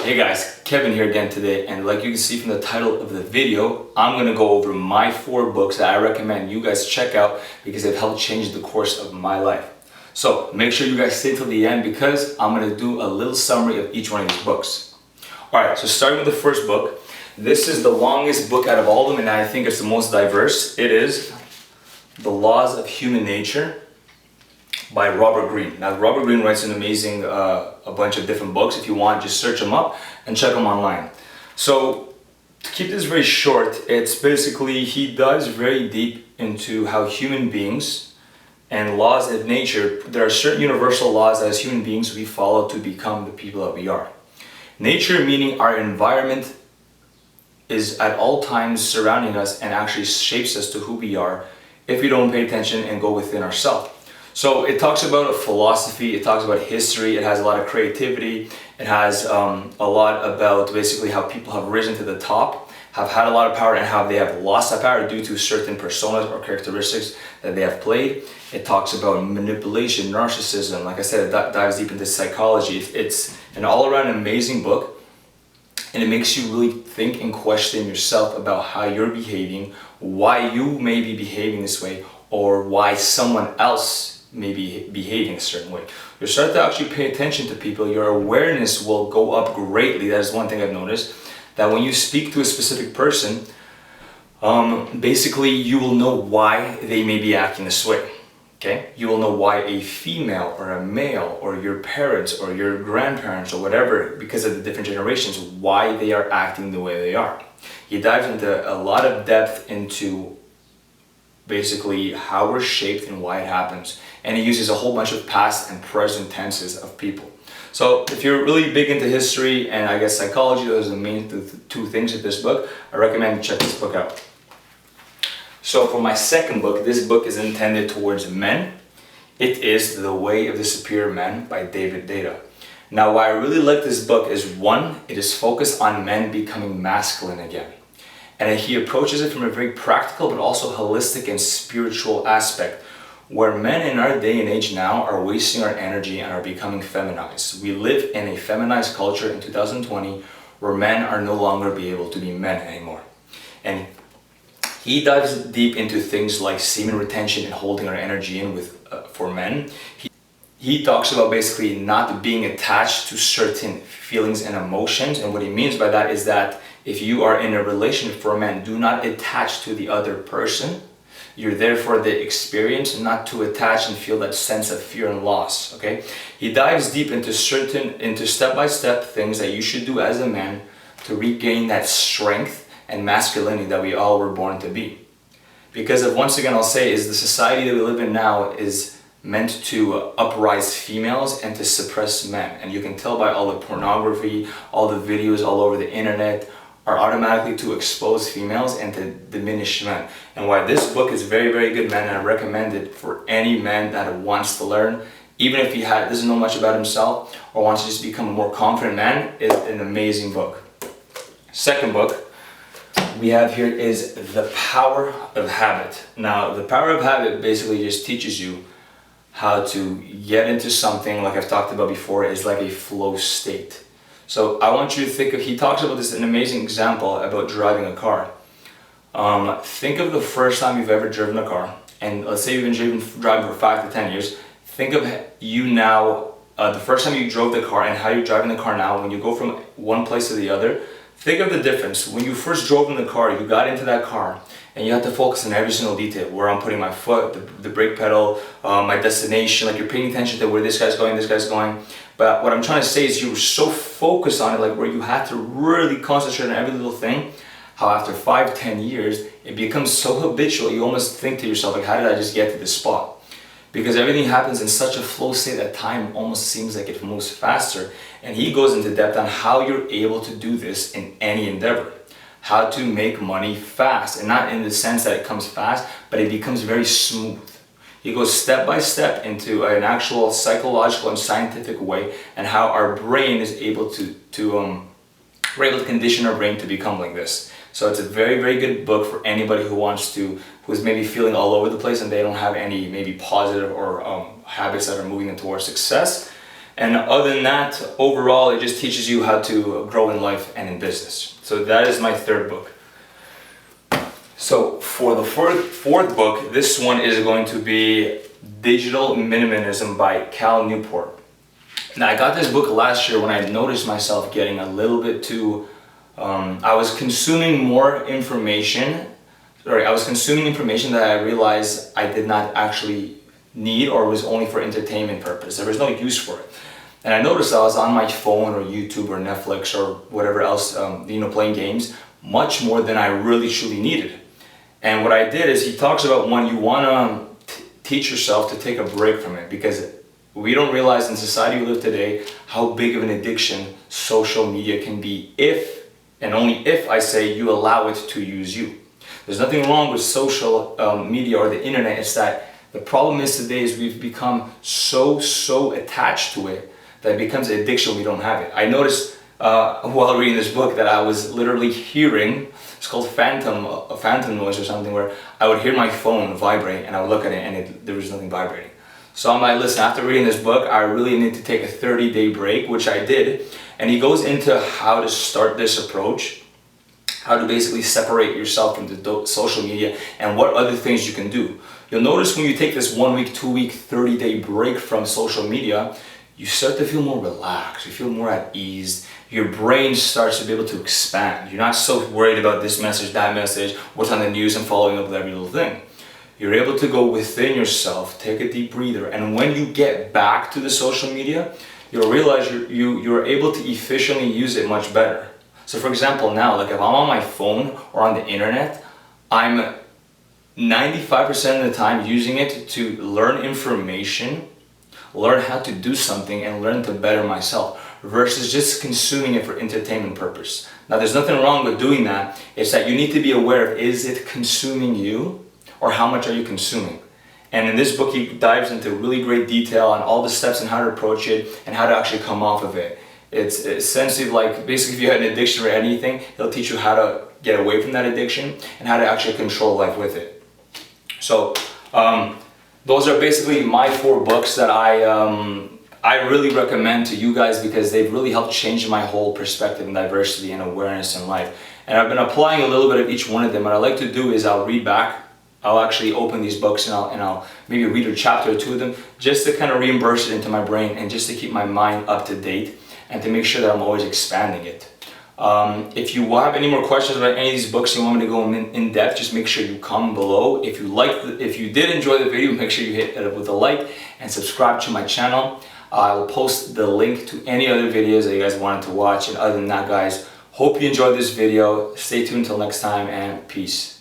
Hey guys, Kevin here again today, and like you can see from the title of the video, I'm going to go over my 4 books that I recommend you guys check out because they've helped change the course of my life. So make sure you guys stay till the end because I'm going to do a little summary of each one of these books. Alright, so starting with the first book, this is the longest book out of all of them and I think it's the most diverse. It is The Laws of Human Nature by Robert Greene. Now Robert Greene writes an amazing a bunch of different books. If you want, just search them up and check them online. So to keep this very short, it's basically he dives very deep into how human beings and laws of nature, there are certain universal laws that as human beings we follow to become the people that we are. Nature meaning our environment is at all times surrounding us and actually shapes us to who we are if we don't pay attention and go within ourselves. So it talks about a philosophy, it talks about history, it has a lot of creativity, it has a lot about basically how people have risen to the top, have had a lot of power and how they have lost that power due to certain personas or characteristics that they have played. It talks about manipulation, narcissism, like I said, it dives deep into psychology. It's an all-around amazing book and it makes you really think and question yourself about how you're behaving, why you may be behaving this way, or why someone else may be behaving a certain way. You start to actually pay attention to people, your awareness will go up greatly. That is one thing I've noticed, that when you speak to a specific person, basically you will know why they may be acting this way. Okay? You will know why a female or a male or your parents or your grandparents or whatever, because of the different generations, why they are acting the way they are. He dives into a lot of depth into basically how we're shaped and why it happens, and he uses a whole bunch of past and present tenses of people. So if you're really big into history and I guess psychology, those are the main two things of this book, I recommend you check this book out. So for my second book, this book is intended towards men. It is The Way of the Superior Man by Deida. Now why I really like this book is, one, it is focused on men becoming masculine again. And he approaches it from a very practical but also holistic and spiritual aspect, where men in our day and age now are wasting our energy and are becoming feminized. We live in a feminized culture in 2020 where men are no longer be able to be men anymore. And he dives deep into things like semen retention and holding our energy in for men. He talks about basically not being attached to certain feelings and emotions, and what he means by that is that if you are in a relationship for a man, do not attach to the other person. You're there for the experience, not to attach and feel that sense of fear and loss, okay? He dives deep into step-by-step things that you should do as a man to regain that strength and masculinity that we all were born to be. Because of, once again, I'll say, is the society that we live in now is meant to uprise females and to suppress men. And you can tell by all the pornography, all the videos all over the internet are automatically to expose females and to diminish men. And why this book is very, very good, man, and I recommend it for any man that wants to learn, even if he doesn't know much about himself or wants to just become a more confident man. It's an amazing book. Second book we have here is The Power of Habit. Now, The Power of Habit basically just teaches you how to get into something, like I've talked about before, is like a flow state. So I want you to think of, he talks about this, an amazing example about driving a car. Think of the first time you've ever driven a car, and let's say you've been driving for 5 to 10 years. Think of you now, the first time you drove the car and how you're driving the car now. When you go from one place to the other, think of the difference. When you first drove in the car, you got into that car and you have to focus on every single detail, where I'm putting my foot, the brake pedal, my destination, like you're paying attention to where this guy's going. But what I'm trying to say is you were so focused on it, like where you had to really concentrate on every little thing, how after 5-10 years, it becomes so habitual, you almost think to yourself, like, how did I just get to this spot? Because everything happens in such a flow state that time almost seems like it moves faster. And he goes into depth on how you're able to do this in any endeavor. How to make money fast, and not in the sense that it comes fast, but it becomes very smooth. He goes step by step into an actual psychological and scientific way, and how our brain is able we're able to condition our brain to become like this. So it's a very, very good book for anybody who's maybe feeling all over the place and they don't have any maybe positive or habits that are moving them towards success. And other than that, overall, it just teaches you how to grow in life and in business. So that is my third book. So for the fourth book, this one is going to be Digital Minimalism by Newport. Now, I got this book last year when I noticed myself getting a little bit too, I was consuming more information. I was consuming information that I realized I did not actually need or was only for entertainment purpose. There was no use for it. And I noticed I was on my phone or YouTube or Netflix or whatever else, playing games much more than I really truly needed. And what I did is he talks about when you want to teach yourself to take a break from it, because we don't realize in society we live today how big of an addiction social media can be if, and only if I say, you allow it to use you. There's nothing wrong with social media or the internet. It's that the problem is today is we've become so attached to it that it becomes an addiction. We don't have it. I noticed while reading this book that I was literally hearing, it's called phantom noise or something, where I would hear my phone vibrate and I would look at it and there was nothing vibrating. So I'm like, listen, after reading this book, I really need to take a 30-day break, which I did. And he goes into how to start this approach, how to basically separate yourself from the social media and what other things you can do. You'll notice when you take this 1 week, 2 week, 30-day break from social media, you start to feel more relaxed, you feel more at ease, your brain starts to be able to expand. You're not so worried about this message, that message, what's on the news and following up with every little thing. You're able to go within yourself, take a deep breather, and when you get back to the social media, you'll realize you're able to efficiently use it much better. So for example, now, like if I'm on my phone or on the internet, I'm 95% of the time using it to learn information, learn how to do something, and learn to better myself, versus just consuming it for entertainment purpose. Now, there's nothing wrong with doing that. It's that you need to be aware of, is it consuming you, or how much are you consuming? And in this book, he dives into really great detail on all the steps and how to approach it and how to actually come off of it. It's essentially like, basically if you had an addiction or anything, he'll teach you how to get away from that addiction and how to actually control life with it. So those are basically my 4 books that I really recommend to you guys, because they've really helped change my whole perspective and diversity and awareness in life. And I've been applying a little bit of each one of them. What I like to do is I'll read back, I'll actually open these books and I'll maybe read a chapter or 2 of them just to kind of reimburse it into my brain and just to keep my mind up to date and to make sure that I'm always expanding it. If you have any more questions about any of these books and you want me to go in depth, just make sure you comment below. If you did enjoy the video, make sure you hit it with a like and subscribe to my channel. I will post the link to any other videos that you guys wanted to watch. And other than that, guys, hope you enjoyed this video. Stay tuned until next time, and peace.